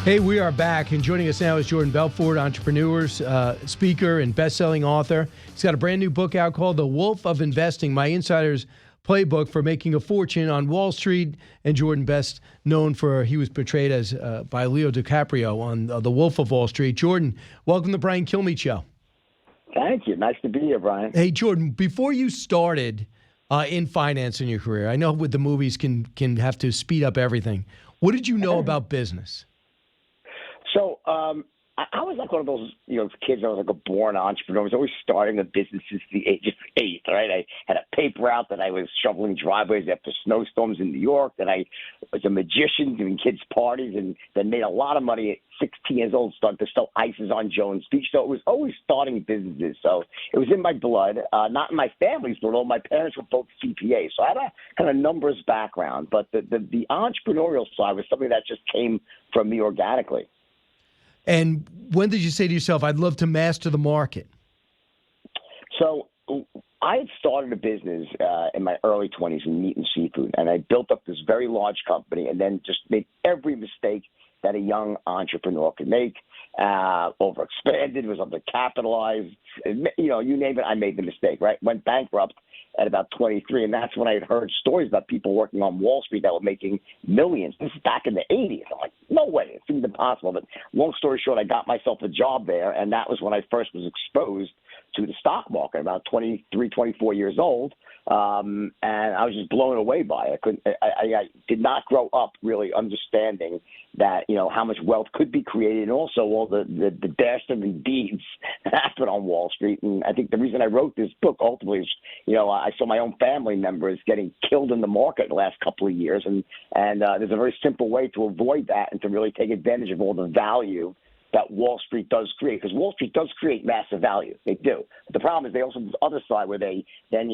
Hey, we are back, and joining us now is Jordan Belfort, entrepreneur, speaker, and best-selling author. He's got a brand new book out called The Wolf of Investing, My Insider's Playbook for Making a Fortune on Wall Street. And Jordan, best known for, he was portrayed as by Leo DiCaprio on The Wolf of Wall Street. Jordan, welcome to the Brian Kilmeade Show. Thank you. Nice to be here, Brian. Hey, Jordan, before you started in finance in your career, I know with the movies can have to speed up everything. What did you know about business? So I was like one of those, kids that was like a born entrepreneur. I was always starting a business since the age of 8, right? I had a paper route that I was shoveling driveways after snowstorms in New York. Then I was a magician doing kids' parties and then made a lot of money at 16 years old, started to sell ices on Jones Beach. So it was always starting businesses. So it was in my blood, not in my family's blood. All my parents were both CPAs. So I had a kind of numbers background. But the entrepreneurial side was something that just came from me organically. And when did you say to yourself, I'd love to master the market? So I had started a business in my early 20s in meat and seafood, and I built up this very large company and then just made every mistake that a young entrepreneur could make, overexpanded, was undercapitalized, you name it, I made the mistake, right? Went bankrupt at about 23, and that's when I had heard stories about people working on Wall Street that were making millions. This is back in the 80s. I'm like, no way, it seemed impossible. But long story short, I got myself a job there, and that was when I first was exposed to the stock market, about 23, 24 years old, and I was just blown away by it. I did not grow up really understanding that, how much wealth could be created and also all the dastardly deeds that happen on Wall Street. And I think the reason I wrote this book ultimately is, I saw my own family members getting killed in the market the last couple of years. And there's a very simple way to avoid that and to really take advantage of all the value that Wall Street does create, because Wall Street does create massive value. They do. But the problem is they also have this other side where they then,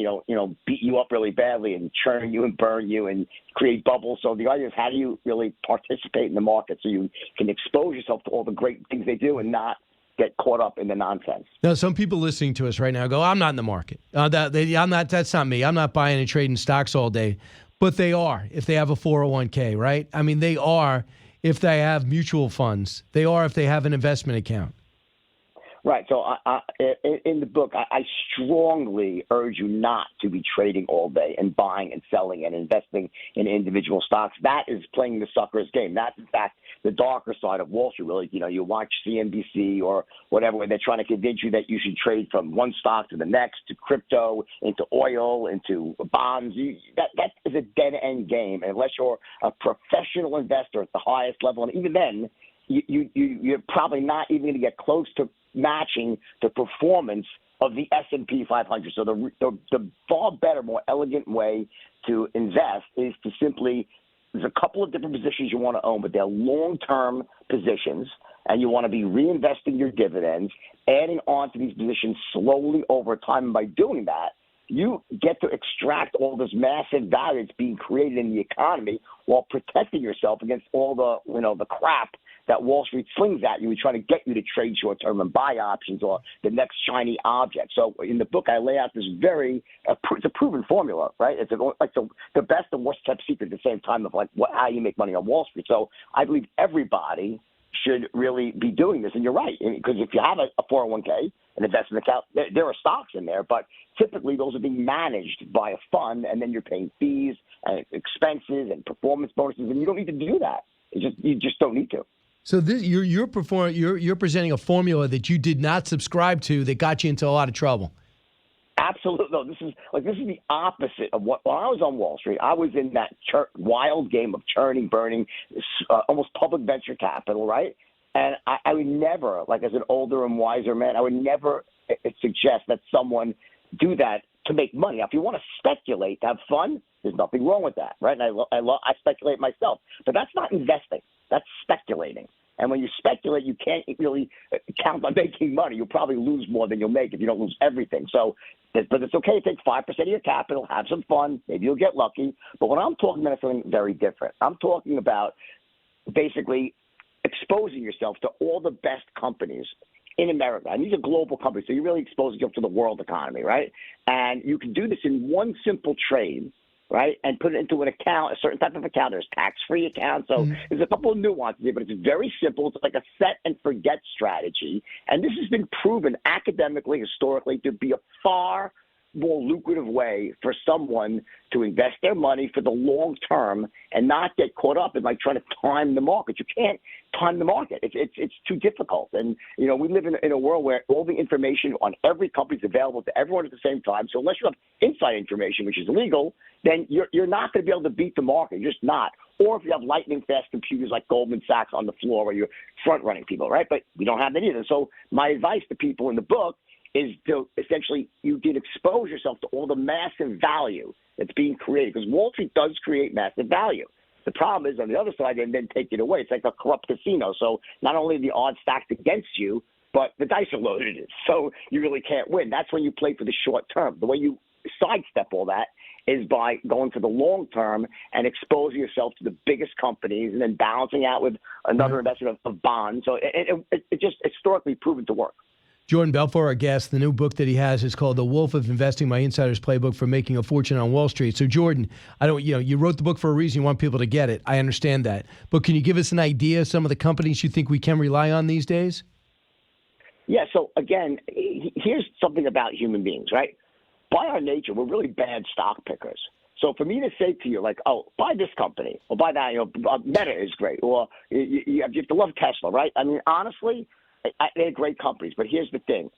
beat you up really badly and churn you and burn you and create bubbles. So the idea is, how do you really participate in the market so you can expose yourself to all the great things they do and not get caught up in the nonsense? Now, some people listening to us right now go, I'm not in the market. That's not me. I'm not buying and trading stocks all day. But they are if they have a 401k, right? I mean, they are if they have mutual funds. They are if they have an investment account. Right. So in the book, I strongly urge you not to be trading all day and buying and selling and investing in individual stocks. That is playing the sucker's game. That's, in fact, the darker side of Wall Street. Really, you watch CNBC or whatever, where they're trying to convince you that you should trade from one stock to the next, to crypto, into oil, into bonds. That is a dead-end game. And unless you're a professional investor at the highest level, and even then, you're probably not even going to get close to matching the performance of the S&P 500. So the far better, more elegant way to invest is to simply, there's a couple of different positions you want to own, but they're long-term positions, and you want to be reinvesting your dividends, adding on to these positions slowly over time. And by doing that, you get to extract all this massive value that's being created in the economy while protecting yourself against all the crap that Wall Street slings at you and trying to get you to trade short term and buy options or the next shiny object. So in the book, I lay out this it's a proven formula, right? It's the best and worst kept secret at the same time of how you make money on Wall Street. So I believe everybody should really be doing this. And you're right, because if you have a 401k, an investment account, there are stocks in there, but typically those are being managed by a fund, and then you're paying fees and expenses and performance bonuses, and you don't need to do that. You just don't need to. So you're presenting a formula that you did not subscribe to that got you into a lot of trouble. Absolutely. No, this is the opposite of when I was on Wall Street. I was in that wild game of churning, burning, almost public venture capital, right? And I would never, as an older and wiser man, I would never suggest that someone do that to make money. Now, if you want to speculate, to have fun, there's nothing wrong with that, right? And I speculate myself, but that's not investing. That's speculating. And when you speculate, you can't really count on making money. You'll probably lose more than you'll make if you don't lose everything. So, but it's okay to take 5% of your capital, have some fun. Maybe you'll get lucky. But when I'm talking about something very different, I'm talking about basically exposing yourself to all the best companies in America. And these are global companies, so you're really exposing yourself to the world economy, right? And you can do this in one simple trade right, and put it into an account, a certain type of account. There's tax-free accounts. So there's a couple of nuances here, but it's very simple. It's like a set and forget strategy. And this has been proven academically, historically, to be a far more lucrative way for someone to invest their money for the long term and not get caught up in like trying to time the market. You can't time the market. It's too difficult. And, you know, we live in a world where all the information on every company is available to everyone at the same time. So unless you have inside information, which is illegal, then you're not going to be able to beat the market. You're just not. Or if you have lightning fast computers like Goldman Sachs on the floor where you're front running people, right? But we don't have that either. So my advice to people in the book is to essentially you can expose yourself to all the massive value that's being created, because Wall Street does create massive value. The problem is on the other side, and then take it away. It's like a corrupt casino. So not only are the odds stacked against you, but the dice are loaded. So you really can't win. That's when you play for the short term. The way you sidestep all that is by going for the long term and exposing yourself to the biggest companies and then balancing out with another investment of bonds. So it just historically proven to work. Jordan Belfort, our guest, the new book that he has is called The Wolf of Investing, My Insider's Playbook for Making a Fortune on Wall Street. So, Jordan, you wrote the book for a reason. You want people to get it. I understand that. But can you give us an idea of some of the companies you think we can rely on these days? Yeah. So, again, here's something about human beings, right? By our nature, we're really bad stock pickers. So for me to say to you, like, oh, buy this company or buy that, Meta is great, or you have to love Tesla, right? I mean, honestly, they're great companies, but here's the thing: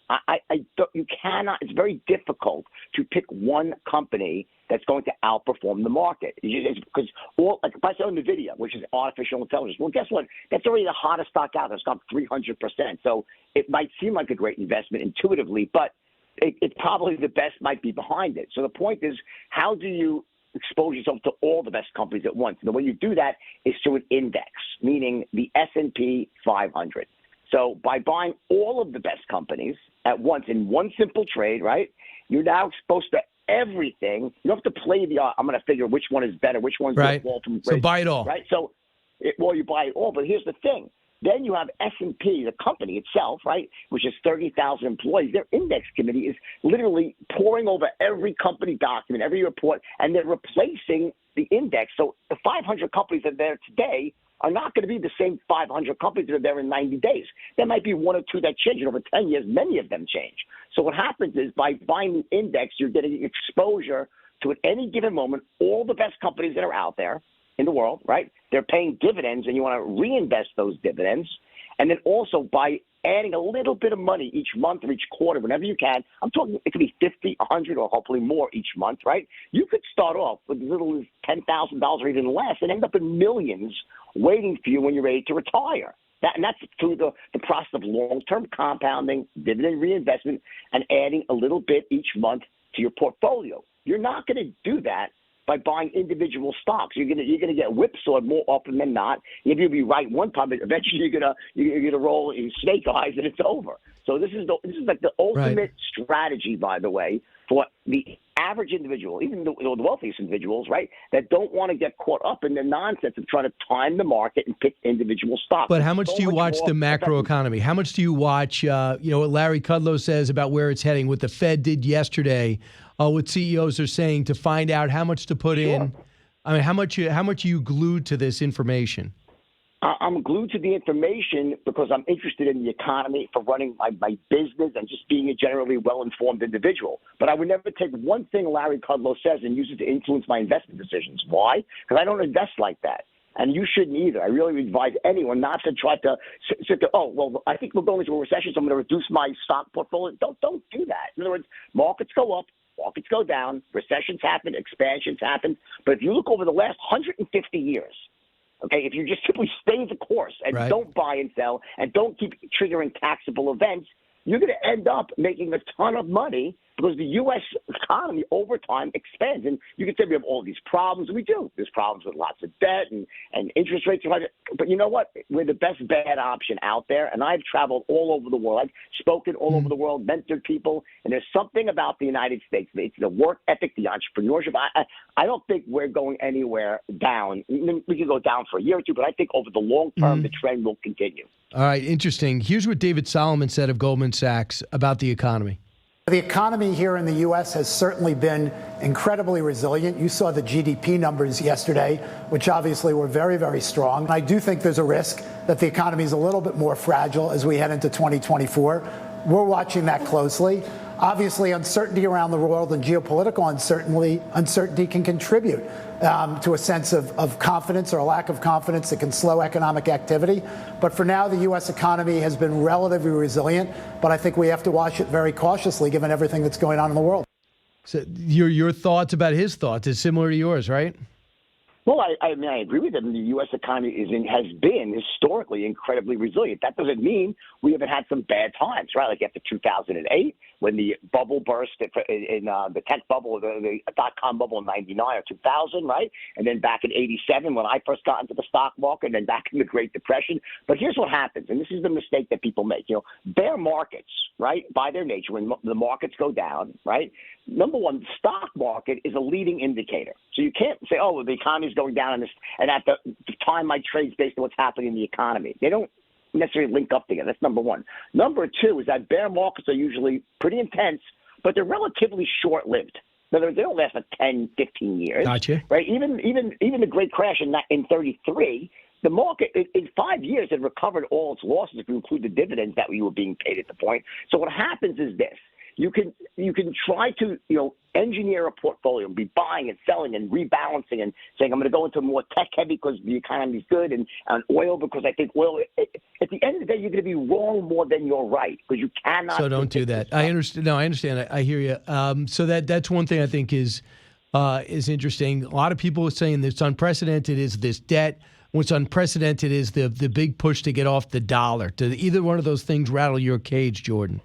you cannot. It's very difficult to pick one company that's going to outperform the market. Because if I say NVIDIA, which is artificial intelligence, well, guess what? That's already the hottest stock out there. It's gone 300%. So it might seem like a great investment intuitively, but it probably the best might be behind it. So the point is, how do you expose yourself to all the best companies at once? And the way you do that is through an index, meaning the S&P 500. So by buying all of the best companies at once in one simple trade, right, you're now exposed to everything. You don't have to play I'm going to figure which one is better, which one's going to fall from grace. So buy it all. Right? So, you buy it all. But here's the thing. Then you have S&P, the company itself, right, which is 30,000 employees. Their index committee is literally poring over every company document, every report, and they're replacing the index. So the 500 companies that are there today are not going to be the same 500 companies that are there in 90 days. There might be one or two that change. And over 10 years, many of them change. So what happens is by buying the index, you're getting exposure to, at any given moment, all the best companies that are out there in the world, right? They're paying dividends, and you want to reinvest those dividends. And then also by adding a little bit of money each month or each quarter, whenever you can. I'm talking it could be $50, $100, or hopefully more each month, right? You could start off with as little as $10,000 or even less and end up in millions waiting for you when you're ready to retire. And that's through the process of long-term compounding, dividend reinvestment, and adding a little bit each month to your portfolio. You're not going to do that by buying individual stocks. You're gonna get whipsawed more often than not. If you'll be right one time, but eventually you're gonna roll in snake eyes and it's over. So this is like the ultimate strategy, by the way, for the average individual, even the wealthiest individuals, right, that don't want to get caught up in the nonsense of trying to time the market and pick individual stocks. But how much do you watch the macro economy? How much do you watch, what Larry Kudlow says about where it's heading, what the Fed did yesterday, what CEOs are saying to find out how much to put in? I mean, how much are you glued to this information? I'm glued to the information because I'm interested in the economy for running my business and just being a generally well-informed individual. But I would never take one thing Larry Kudlow says and use it to influence my investment decisions. Why? Because I don't invest like that. And you shouldn't either. I really advise anyone not to try to sit there, I think we're going into a recession, so I'm going to reduce my stock portfolio. Don't do that. In other words, markets go up, markets go down, recessions happen, expansions happen. But if you look over the last 150 years, okay, if you just simply stay the course and don't buy and sell and don't keep triggering taxable events, you're going to end up making a ton of money because the U.S. economy over time expands. And you can say we have all these problems. We do. There's problems with lots of debt and interest rates. But you know what? We're the best bad option out there. And I've traveled all over the world. I've spoken all over the world, mentored people. And there's something about the United States. It's the work ethic, the entrepreneurship. I don't think we're going anywhere down. We can go down for a year or two, but I think over the long term, the trend will continue. All right, interesting. Here's what David Solomon said of Goldman Sachs about the economy. The economy here in the U.S. has certainly been incredibly resilient. You saw the GDP numbers yesterday, which obviously were very, very strong. And I do think there's a risk that the economy is a little bit more fragile as we head into 2024. We're watching that closely. Obviously, uncertainty around the world and geopolitical uncertainty can contribute to a sense of confidence or a lack of confidence that can slow economic activity. But for now, the U.S. economy has been relatively resilient, but I think we have to watch it very cautiously given everything that's going on in the world. So your thoughts about his thoughts is similar to yours, right? Well, I mean, I agree with him. The U.S. economy has been historically incredibly resilient. That doesn't mean we haven't had some bad times, right? Like after 2008, when the bubble burst in the tech bubble, the dot-com bubble in 99 or 2000, right? And then back in 87 when I first got into the stock market, and then back in the Great Depression. But here's what happens, and this is the mistake that people make. You know, bear markets, right, by their nature, when the markets go down, right? Number one, the stock market is a leading indicator. So you can't say, oh, well, the economy's going down and at the time I trade based on what's happening in the economy. They don't necessarily link up together. That's number one. Number two is that bear markets are usually pretty intense, but they're relatively short-lived. In other words, they don't last for 10, 15 years. Gotcha. Right? Even the great crash in 33, the market in 5 years had recovered all its losses if you include the dividends that we were being paid at the point. So what happens is this. You can try to, engineer a portfolio and be buying and selling and rebalancing and saying, I'm going to go into more tech heavy because the economy is good and oil because I think oil, at the end of the day, you're going to be wrong more than you're right because you cannot. So don't do that. I understand. No, I understand. I hear you. So that's one thing I think is interesting. A lot of people are saying that's unprecedented is this debt. What's unprecedented is the big push to get off the dollar. Do either one of those things rattle your cage, Jordan?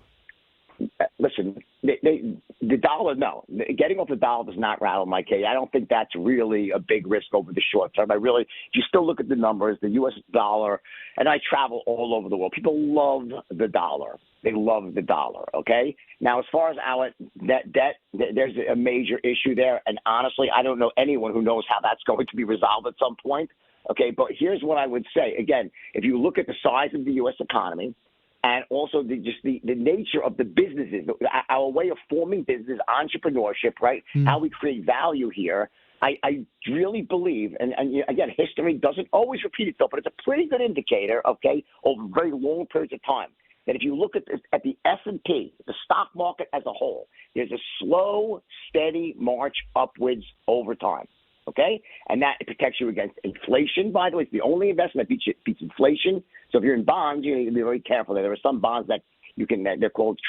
Listen, the dollar, no. Getting off the dollar does not rattle my cage. I don't think that's really a big risk over the short term. If you still look at the numbers, the U.S. dollar, and I travel all over the world, people love the dollar. They love the dollar, okay? Now, as far as our net debt, there's a major issue there, and honestly, I don't know anyone who knows how that's going to be resolved at some point, okay? But here's what I would say. Again, if you look at the size of the U.S. economy, and also the nature of the businesses, our way of forming business, entrepreneurship, right? How we create value here. I really believe, and again, history doesn't always repeat itself, but it's a pretty good indicator, okay, over very long periods of time, that if you look at the S&P, the stock market as a whole, there's a slow, steady march upwards over time. Okay? And that protects you against inflation, by the way. It's the only investment that beats inflation. So if you're in bonds, you need to be very careful. There are some bonds that they're called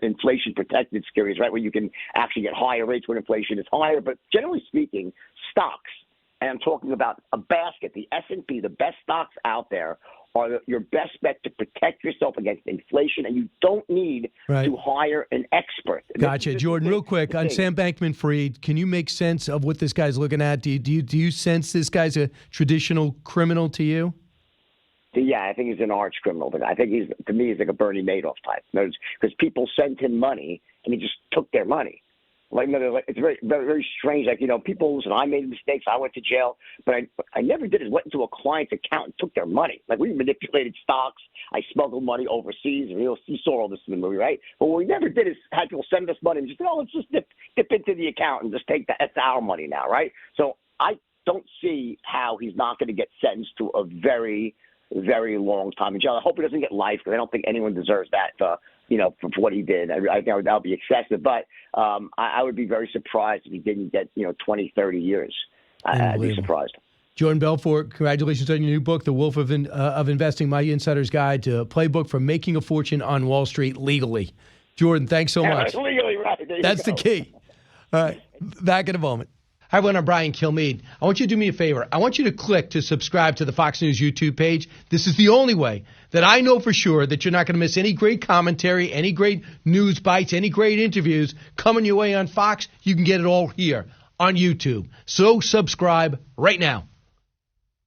inflation protected securities, right? Where you can actually get higher rates when inflation is higher. But generally speaking, stocks, and I'm talking about a basket, the S&P, the best stocks out there are your best bet to protect yourself against inflation, and you don't need to hire an expert. Gotcha. Jordan, real quick, on Sam Bankman-Fried, can you make sense of what this guy's looking at? Do you sense this guy's a traditional criminal to you? Yeah, I think he's an arch criminal. But I think to me, he's like a Bernie Madoff type. Because people sent him money, and he just took their money. It's very, very, very strange. People listen, I made mistakes. I went to jail. But I never did is went into a client's account and took their money. Like, we manipulated stocks. I smuggled money overseas. You saw all this in the movie, right? But what we never did is had people send us money and just, let's just dip into the account and just take that. That's our money now, right? So I don't see how he's not going to get sentenced to a very, very long time in jail. I hope he doesn't get life because I don't think anyone deserves that for what he did. I think that would be excessive. But I would be very surprised if he didn't get, 20, 30 years. I'd be surprised. Jordan Belfort, congratulations on your new book, The Wolf of Investing, My Insider's Guide to a Playbook for Making a Fortune on Wall Street Legally. Jordan, thanks so much. Legally, right. That's the key. All right, back in a moment. Hi, everyone. I'm Brian Kilmeade. I want you to do me a favor. I want you to click to subscribe to the Fox News YouTube page. This is the only way that I know for sure that you're not going to miss any great commentary, any great news bites, any great interviews coming your way on Fox. You can get it all here on YouTube. So subscribe right now.